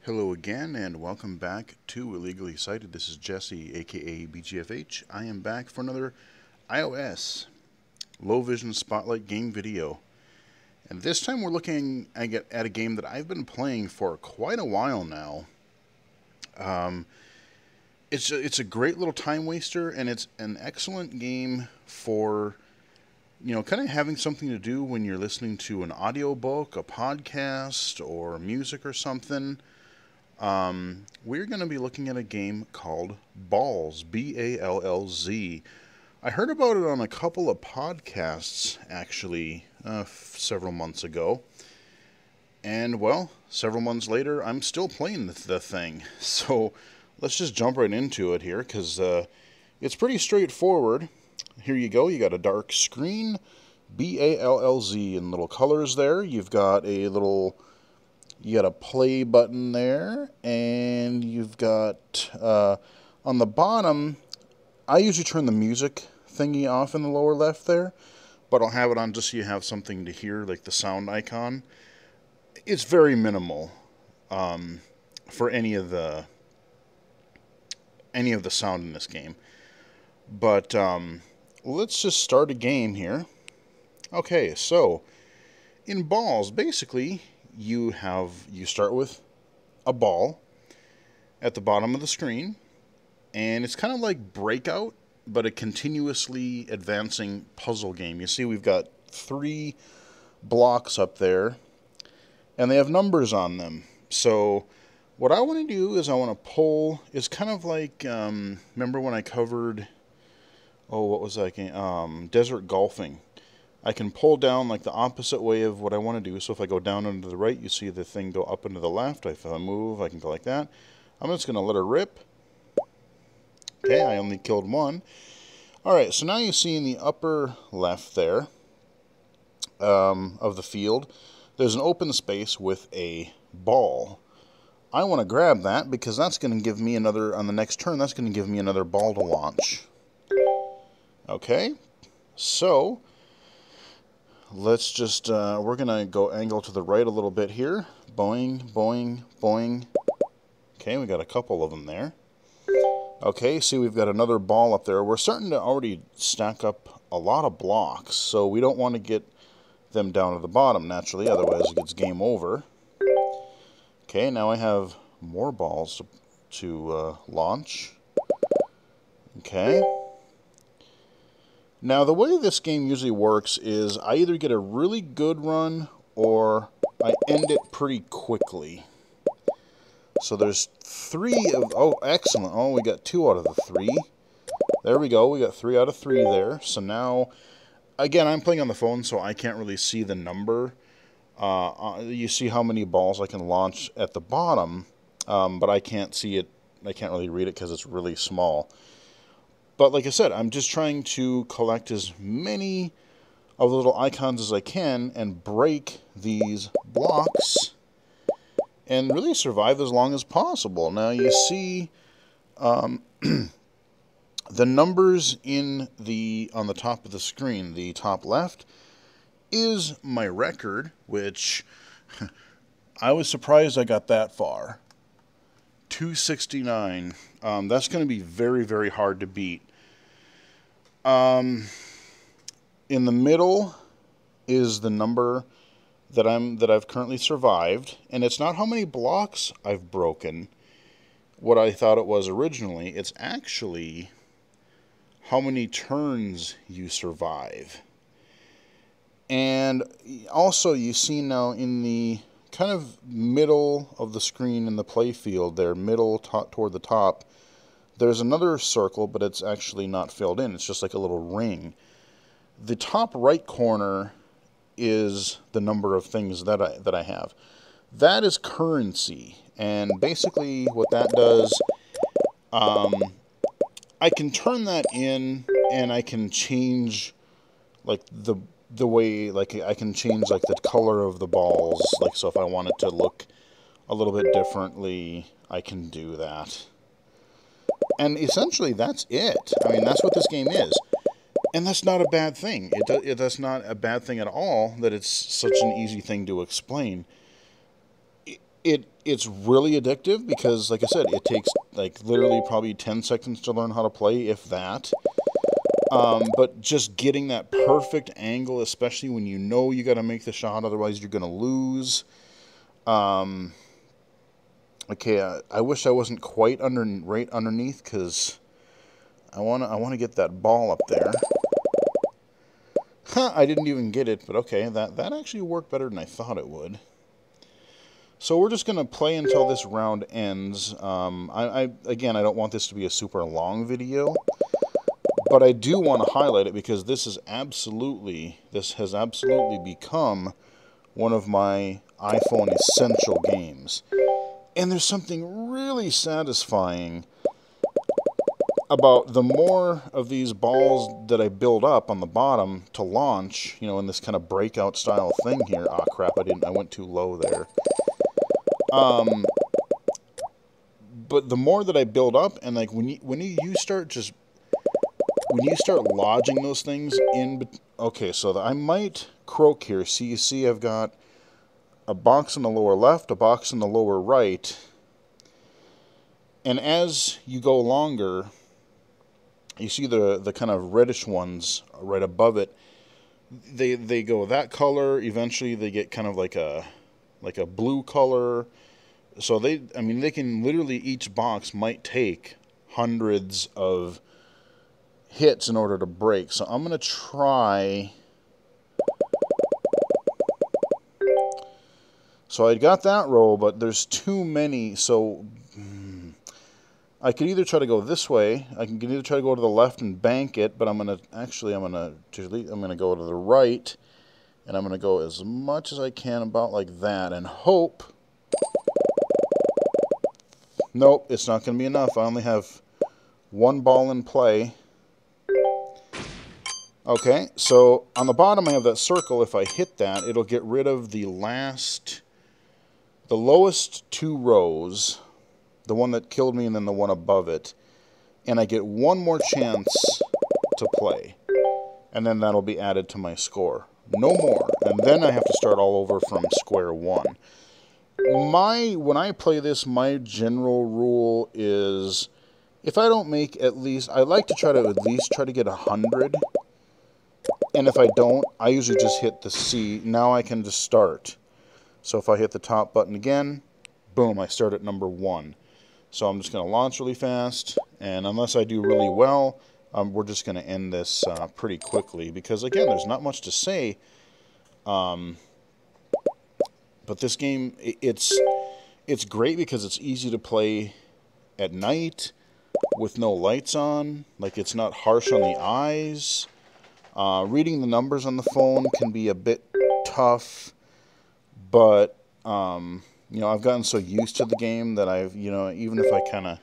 Hello again, and welcome back to Illegally Cited. This is Jesse, aka BGFH. I am back for another iOS low vision spotlight game video. And this time we're looking at a game that I've been playing for quite a while now. It's a great little time waster, and it's an excellent game for, kind of having something to do when you're listening to an audiobook, a podcast, or music or something. We're going to be looking at a game called Ballz, B-A-L-L-Z. I heard about it on a couple of podcasts, actually, several months ago. And, well, several months later, I'm still playing the thing. So, let's just jump right into it here, because it's pretty straightforward. Here you go. You got a dark screen, B-A-L-L-Z, in little colors there. You've got you got a play button there, and you've got, on the bottom, I usually turn the music thingy off in the lower left there, but I'll have it on just so you have something to hear, like the sound icon. It's very minimal, for any of the sound in this game. But, let's just start a game here. Okay, so, in Ballz, basically, you start with a ball at the bottom of the screen, and it's kind of like Breakout, but a continuously advancing puzzle game. You see we've got 3 blocks up there, and they have numbers on them. So what I want to do is I want to pull, it's kind of like, remember when I covered, what was that game? Desert Golfing. I can pull down like the opposite way of what I want to do. So if I go down and to the right, you see the thing go up and to the left. If I move, I can go like that. I'm just going to let her rip. Okay, I only killed 1. Alright, so now you see in the upper left there of the field, there's an open space with a ball. I want to grab that because that's going to give me another, on the next turn, that's going to give me another ball to launch. Okay, so let's just, we're going to go angle to the right a little bit here. Boing, boing, boing. Okay, we got a couple of them there. Okay, see we've got another ball up there. We're starting to already stack up a lot of blocks, so we don't want to get them down to the bottom naturally, otherwise it gets game over. Okay, now I have more balls to launch. Okay. Now, the way this game usually works is I either get a really good run or I end it pretty quickly. So there's 3 of... Oh, excellent. Oh, we got 2 out of the 3. There we go. We got 3 out of 3 there. So now, again, I'm playing on the phone, so I can't really see the number. You see how many balls I can launch at the bottom, but I can't see it. I can't really read it because it's really small. But like I said, I'm just trying to collect as many of the little icons as I can and break these blocks and really survive as long as possible. Now you see the numbers on the top of the screen. The top left is my record, which I was surprised I got that far. 269. That's going to be very, very hard to beat. In the middle is the number that I've currently survived, and it's not how many blocks I've broken, what I thought it was originally. It's actually how many turns you survive. And also you see now in the kind of middle of the screen in the play field there, toward the top, there's another circle, but it's actually not filled in. It's just like a little ring. The top right corner is the number of things that I have. That is currency, and basically what that does, I can turn that in, and I can change like the way, like I can change like the color of the balls. Like, so if I want it to look a little bit differently, I can do that. And essentially, that's it. I mean, that's what this game is. And that's not a bad thing. That's not a bad thing at all that it's such an easy thing to explain. It's really addictive because, like I said, it takes like literally probably 10 seconds to learn how to play, if that. But just getting that perfect angle, especially when you know you got to make the shot, otherwise you're going to lose. Okay, I wish I wasn't quite right underneath, because I want to get that ball up there. Huh, I didn't even get it, but okay, that actually worked better than I thought it would. So we're just going to play until this round ends. Again, I don't want this to be a super long video, but I do want to highlight it because this has absolutely become one of my iPhone essential games. And there's something really satisfying about the more of these balls that I build up on the bottom to launch, you know, in this kind of breakout style thing here. Ah, crap, I went too low there. But the more that I build up, and like when you start lodging those things in, okay, so I might croak here. See, you see, I've got a box in the lower left, a box in the lower right, and as you go longer, you see the kind of reddish ones right above it. They go that color. Eventually, they get kind of like a blue color. So they can literally, each box might take hundreds of hits in order to break. So I'm going to try. So I got that row, but there's too many. So I could either try to go this way. I can either try to go to the left and bank it, but I'm going to go to the right, and I'm going to go as much as I can about like that and hope. Nope, it's not going to be enough. I only have one ball in play. Okay, so on the bottom I have that circle. If I hit that, it'll get rid of the lowest two rows, the one that killed me and then the one above it, and I get one more chance to play, and then that'll be added to my score. No more, and then I have to start all over from square one. When I play this, my general rule is, if I don't make at least, I like to try to get 100. And if I don't, I usually just hit the C. Now I can just start. So if I hit the top button again, boom, I start at number 1. So I'm just going to launch really fast, and unless I do really well, we're just going to end this pretty quickly, because again, there's not much to say. But this game, it's great because it's easy to play at night with no lights on. Like, it's not harsh on the eyes. Reading the numbers on the phone can be a bit tough, but you know, I've gotten so used to the game that even if I kind of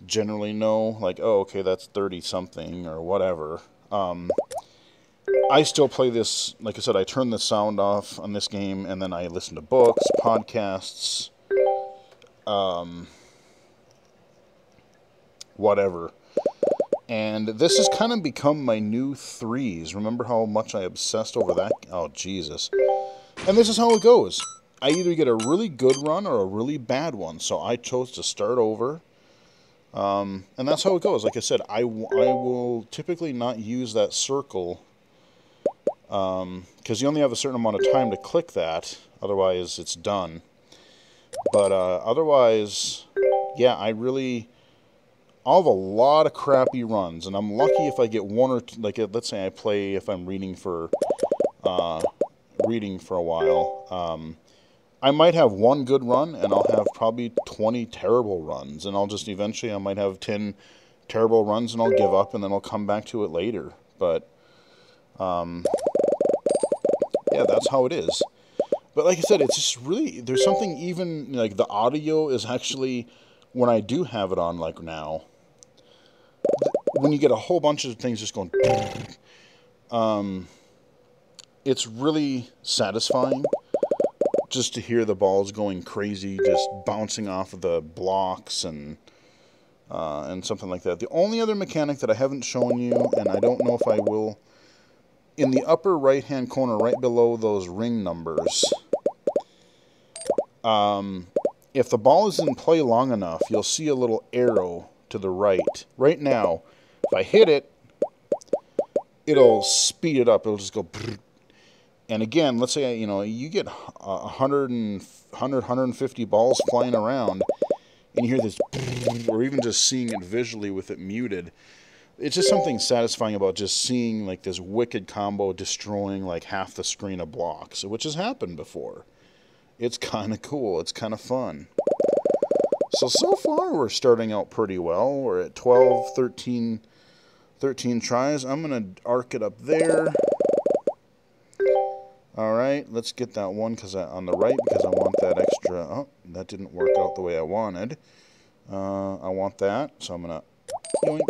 generally know, like, oh, okay, that's 30 something or whatever, I still play this. Like I said, I turn the sound off on this game, and then I listen to books, podcasts, whatever. And this has kind of become my new threes. Remember how much I obsessed over that? Oh, Jesus. And this is how it goes. I either get a really good run or a really bad one. So I chose to start over. And that's how it goes. Like I said, I will typically not use that circle, because you only have a certain amount of time to click that. Otherwise, it's done. But otherwise, yeah, I'll have a lot of crappy runs, and I'm lucky if I get one or two. Like, let's say I play, if I'm reading for a while, I might have one good run, and I'll have probably 20 terrible runs, and I'll just eventually, I might have 10 terrible runs, and I'll give up, and then I'll come back to it later. But yeah, that's how it is. But like I said, it's just really, there's something, even like the audio is actually, when I do have it on, like now, when you get a whole bunch of things just going, it's really satisfying just to hear the balls going crazy, just bouncing off of the blocks and something like that. The only other mechanic that I haven't shown you, and I don't know if I will, in the upper right-hand corner, right below those ring numbers, if the ball is in play long enough, you'll see a little arrow to the right. Right now, if I hit it, it'll speed it up. It'll just go. And again, let's say, you know, you get 150 balls flying around, and you hear this, or even just seeing it visually with it muted. It's just something satisfying about just seeing like this wicked combo destroying like half the screen of blocks, which has happened before. It's kind of cool. It's kind of fun. So far we're starting out pretty well. We're at 12, 13 tries. I'm going to arc it up there. Alright, let's get that one on the right because I want that extra. Oh, that didn't work out the way I wanted. I want that, so I'm going to yoink.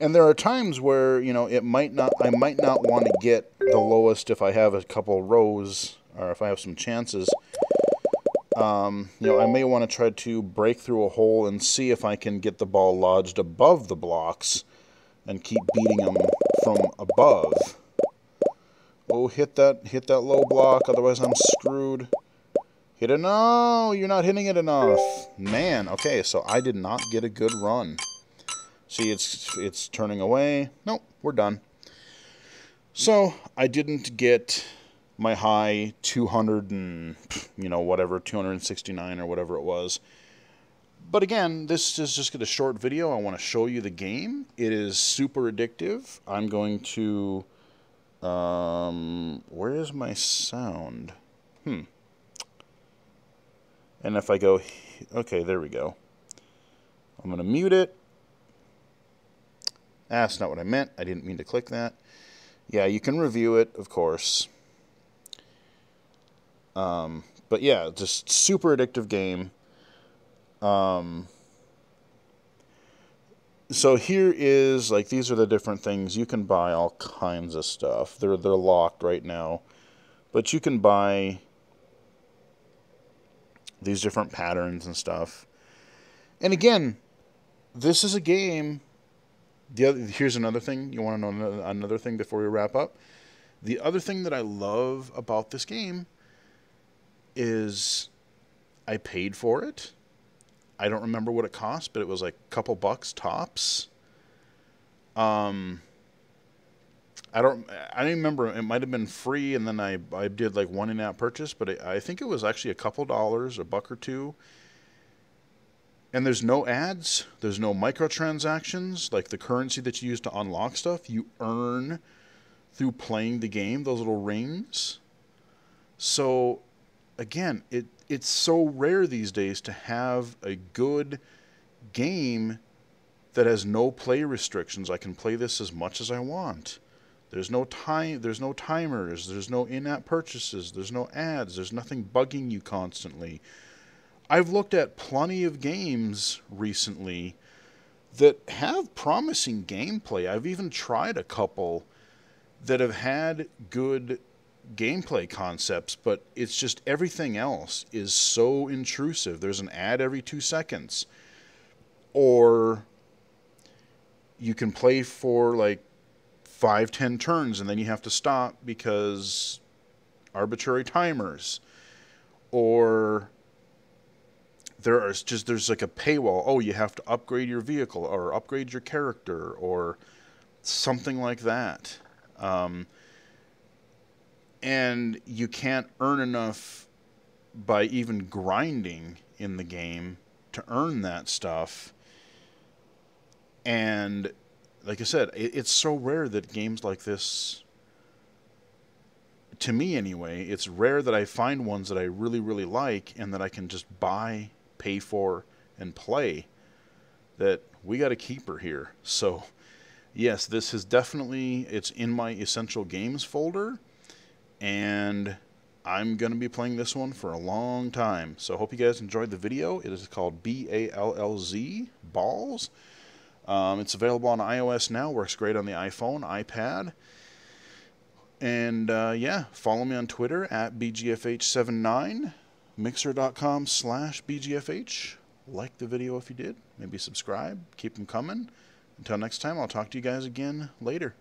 And there are times where, you know, I might not want to get the lowest if I have a couple rows or if I have some chances. You know, I may want to try to break through a hole and see if I can get the ball lodged above the blocks and keep beating them from above. Oh, hit that low block, otherwise I'm screwed. Hit it. No, you're not hitting it enough. Man, okay, so I did not get a good run. See, it's turning away. Nope, we're done. So, I didn't get my high 200 and, you know, whatever, 269 or whatever it was. But again, this is just a short video. I want to show you the game. It is super addictive. I'm going to... where is my sound? And if I go... Okay, there we go. I'm going to mute it. That's not what I meant. I didn't mean to click that. Yeah, you can review it, of course. But yeah, just super addictive game. So here is, like, these are the different things. You can buy all kinds of stuff. They're locked right now. But you can buy these different patterns and stuff. And again, this is a game... Here's another thing. You want to know another thing before we wrap up? The other thing that I love about this game is I paid for it. I don't remember what it cost, but it was like a couple bucks tops. I don't remember. It might have been free, and then I did like one in-app purchase, but I think it was actually a couple dollars, a buck or two. And there's no ads, there's no microtransactions, like the currency that you use to unlock stuff, you earn through playing the game, those little rings. So, again, it's so rare these days to have a good game that has no play restrictions. I can play this as much as I want. There's no time, there's no timers, there's no in-app purchases, there's no ads, there's nothing bugging you constantly. I've looked at plenty of games recently that have promising gameplay. I've even tried a couple that have had good gameplay concepts, but it's just everything else is so intrusive. There's an ad every 2 seconds. Or you can play for like 5-10 turns and then you have to stop because arbitrary timers. Or... there's like a paywall. Oh, you have to upgrade your vehicle or upgrade your character or something like that. And you can't earn enough by even grinding in the game to earn that stuff. And like I said, it's so rare that games like this, to me anyway, it's rare that I find ones that I really, really like and that I can just buy, pay for, and play, that we got a keeper here. So yes, this is definitely, it's in my essential games folder, and I'm going to be playing this one for a long time. So I hope you guys enjoyed the video. It is called B-A-L-L-Z, Ballz. It's available on iOS now, works great on the iPhone, iPad. And yeah, follow me on Twitter at BGFH79. Mixer.com/BGFH. Like the video if you did. Maybe subscribe. Keep them coming. Until next time, I'll talk to you guys again later.